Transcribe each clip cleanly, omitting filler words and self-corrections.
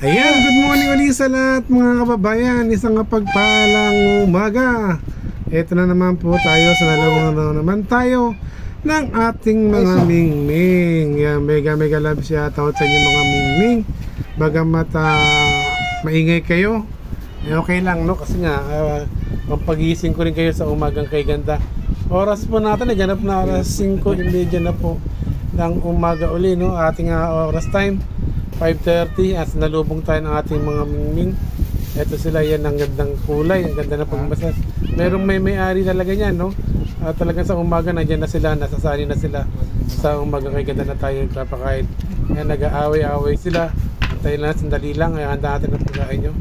Ayan, good morning ulit sa lahat mga kababayan. Isang kapagpalang umaga. Ito na naman po tayo sa nalawang na naman tayo ng ating mga mingming. Yan, mega love shout out sa inyo mga mingming. Bagamat maingay kayo, okay lang no, kasi nga pampagising ko rin kayo sa umagang kay ganda. Oras po natin ganap na alas 5:30 na po ng umaga uli no, ating oras time 5:30 as nalubong tayo ng ating mga mingming. Ito sila, yan ang gandang kulay, ang ganda na pagbasa. Merong may-ari talaga niyan no. Talagang sa umaga nandiyan na sila, nasasali na sila sa umaga kay ganda na tayo nagpapakain. Yan, nag-aaway-aaway sila. Tayo lang, sandali lang, ay handa natin ang pagkain nyo.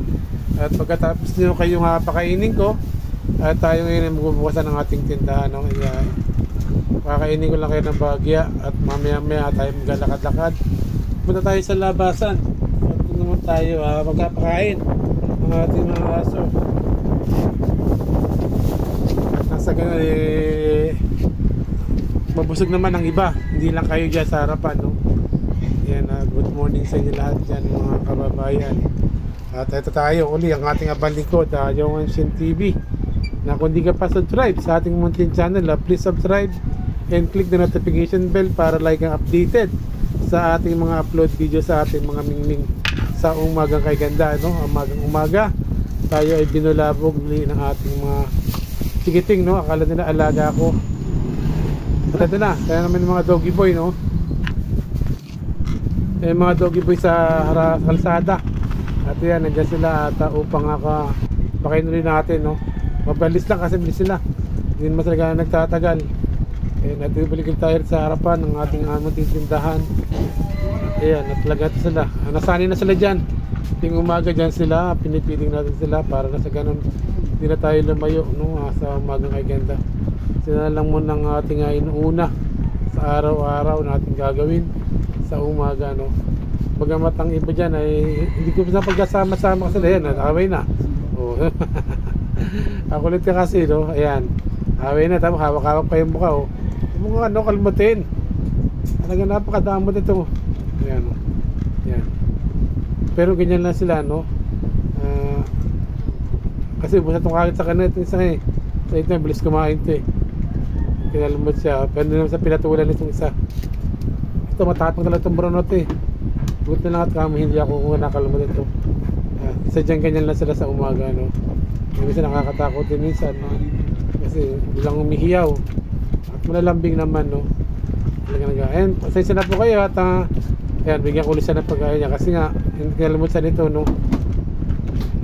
At pagkatapos nyo kayong pakainin ko, at tayo ngayon ay magbubukasan ng ating tindahan no. Kakainin ko lang kayo ng bagya at mamaya tayo maglalakad-lakad. Punta tayo sa labasan at naman tayo magpapakain ng ating mga aso. At nasa ganun mabusog naman ang iba, hindi lang kayo dyan sa harapan no? Yan, good morning sa inyo lahat dyan mga kababayan. At ito tayo uli ang ating abang likod, yung Anshin TV, na kung di ka pa subscribe sa ating munting channel, please subscribe and click the notification bell para like ang updated sa ating mga upload video sa ating mga mingming sa umagang kay ganda no. Umaga tayo ay binulabog ng ating mga sigiting no, akala nila alaga ako. At ito na, kaya naman mga doggy boy no, mga doggy boy sa kalsada. At yan, nandiyan sila at upang pakainin natin no. Mabalis lang kasi bilis sila, hindi naman talaga nagtatagal. Natin balikin tayo sa harapan ng ating tindahan. Ayan, natalaga sila. Nasani na sila dyan. Ting umaga dyan sila, pinipiling natin sila para na sa ganun hindi na tayo lumayo no, sa umagang kay ganda. Sila lang muna ng ating inuuna sa araw-araw na ating gagawin sa umaga no. Bagamat ang iba dyan ay hindi ko na pagkasama-sama kasi yan, away na. Oh. Ako ulit ka kasi no, ayan. Away na, tapos hawak-hawak pa yung mukha oh. Mga kalmutin. Talaga napakadamot ito. Ayan o. Ayan. Pero ganyan lang sila no. Kasi busa itong kakit sa kanila itong isa sa ito bilis kumain ito kinalumot siya. Pero hindi naman sa pinatulan itong isa. Ito matapang talaga itong brunot buti na lang at kami hindi ako kung nakalumot ito. Isa dyan ganyan lang sila sa umaga no. Minsan nakakatakot din minsan no? Kasi bilang umihiyaw at malalambing naman no. And pasensya na po kayo at ayan, bigyan ko ulit siya ng pagkain niya kasi nga kinalumot siya nito no.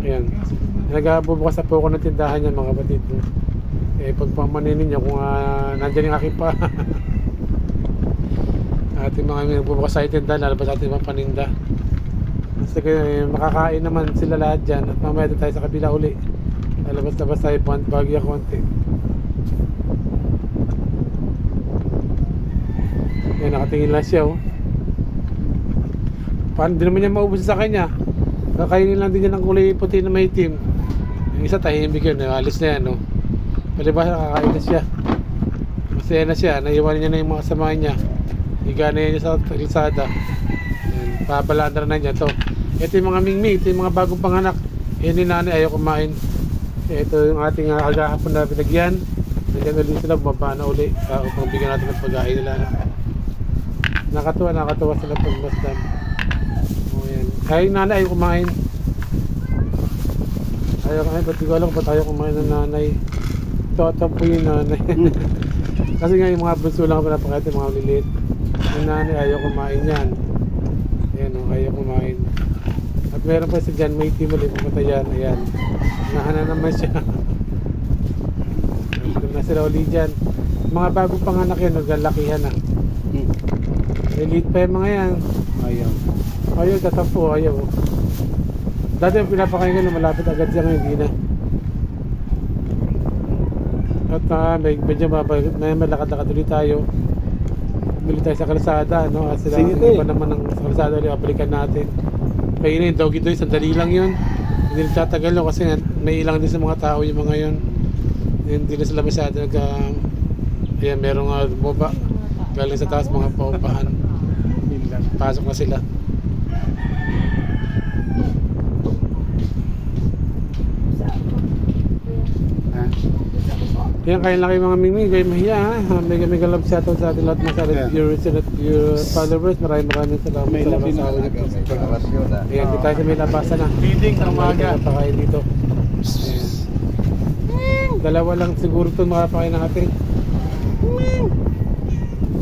Ayan, nagbubukas na po ako ng tindahan niya mga kapatid no. Pagpamaninin niyo kung nandyan yung aking pa ating mga nagbubukas sa tindahan, lalabas natin mga paninda kasi makakain naman sila lahat dyan. At mamaya tayo sa kabila uli, lalabas-labas tayo bagya konti. Yan, nakatingin lang siya oh. Paano din naman niya maubos sa kanya, kakainin lang din niya ng kulay puti na may itim. Yung isa tahimik yun, alis na yan no. Palibas nakakain na siya, masaya na siya, naiwan niya na yung mga kasama niya, higa na niya sa kalsada. Papalandra na niya to. Ito yung mga mingming, ito yung mga bagong panganak. Yan yung nanay ayaw kumain. Ito yung ating agahapon na binagyan. Nandiyan ulit sila, bumaba na uli upang bigyan natin ng pagkain nila. Nakatuwa sila pagbasdan. Kaya yung nanay ayaw kumain. Ayaw kumain, ba't di ko alam ba't ayaw kumain ng nanay. Totampo yung nanay. Kasi nga yung mga bunso lang pinapakain, yung mga lilit. Yung nanay ayaw kumain yan. Ayan o, ayaw kumain. At meron pa siya dyan, may team ulit, pumunta yan. Ayan, nahana naman siya. Ito na sila ulit dyan. Mga bagong panganak yan, naglalakihan na. Elite pa yung mga yan. Ayaw, tatapo, ayaw. Dati yung pinapakain ko na malapit agad siya ngayon, hindi na. At medyo may malakad-lakad ulit tayo. Bili tayo sa kalsada no? Sila iba naman ng kalsada ulit, kapalikan natin. Kaya yun yung doggy doy, sandali lang yun. Hindi nagtatagal no? Kasi may ilang din sa mga tao yung mga yun. Hindi na sila masyado ayan, merong boba galing sa taas, mga paupahan. Pasok na sila. Yan, kaya lang kayo mga mimi, kayo mahiya ha. Mega love shoutout sa ating lahat mga silent viewers and followers. Maraming salamat May sa love din walang sawa na niyo. pagkakasyon na. Ayan, di tayo sa may labasan na. Feeding sa umaga. Napakain dito. Ayan. Dalawa lang siguro ito makapakain natin.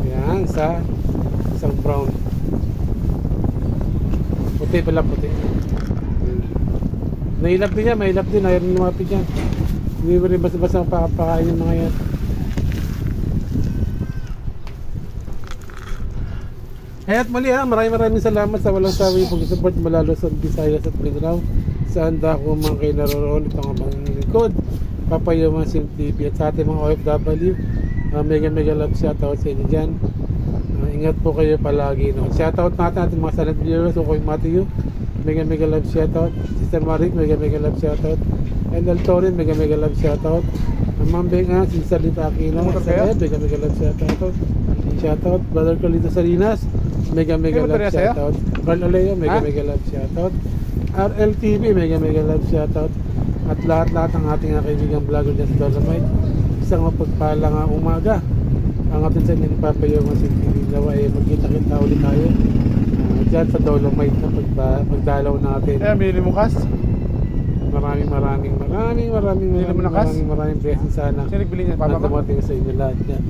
Ayan, isang brown. Puti pala, puti. Nailap din yan, mailap din. Ayaw rin lumapit yan. Hindi mo rin basta-basta makapakain yung mga yan. At muli ha, maraming salamat sa walang sawi pag-support malalo sa Visayas at Mindanao. Saan ako mga kayo naroroon, ito ang mga lingkod Papayuman Sim TV at sa ating mga OFW. Mega love shoutout sa inyo dyan. Ingat po kayo palagi, no? Shoutout natin ating mga silent viewers, Ukoy Matthew, mega love shoutout. Sister Marik, mega love shoutout. Endel Torin, mega love shoutout. Ma'am Benga, Sister Lita Aquino, mega love shoutout. Brother Carlito Salinas, mega love shoutout. Carl Oleo, mega love shoutout. RLTV, mega love shoutout. At lahat ng ating kaibigang vlogger dyan sa Dolomite. Isang mapagpalang umaga. Ang atin sa inyo Papayuman Sim TV. Nawa ay magkita-kita ulit tayo dyan sa Dolomite na pagdalaw natin. Binili mo kas? Maraming blessings sana Sino nagbili niyan? na dumating sa inyo lahat yan.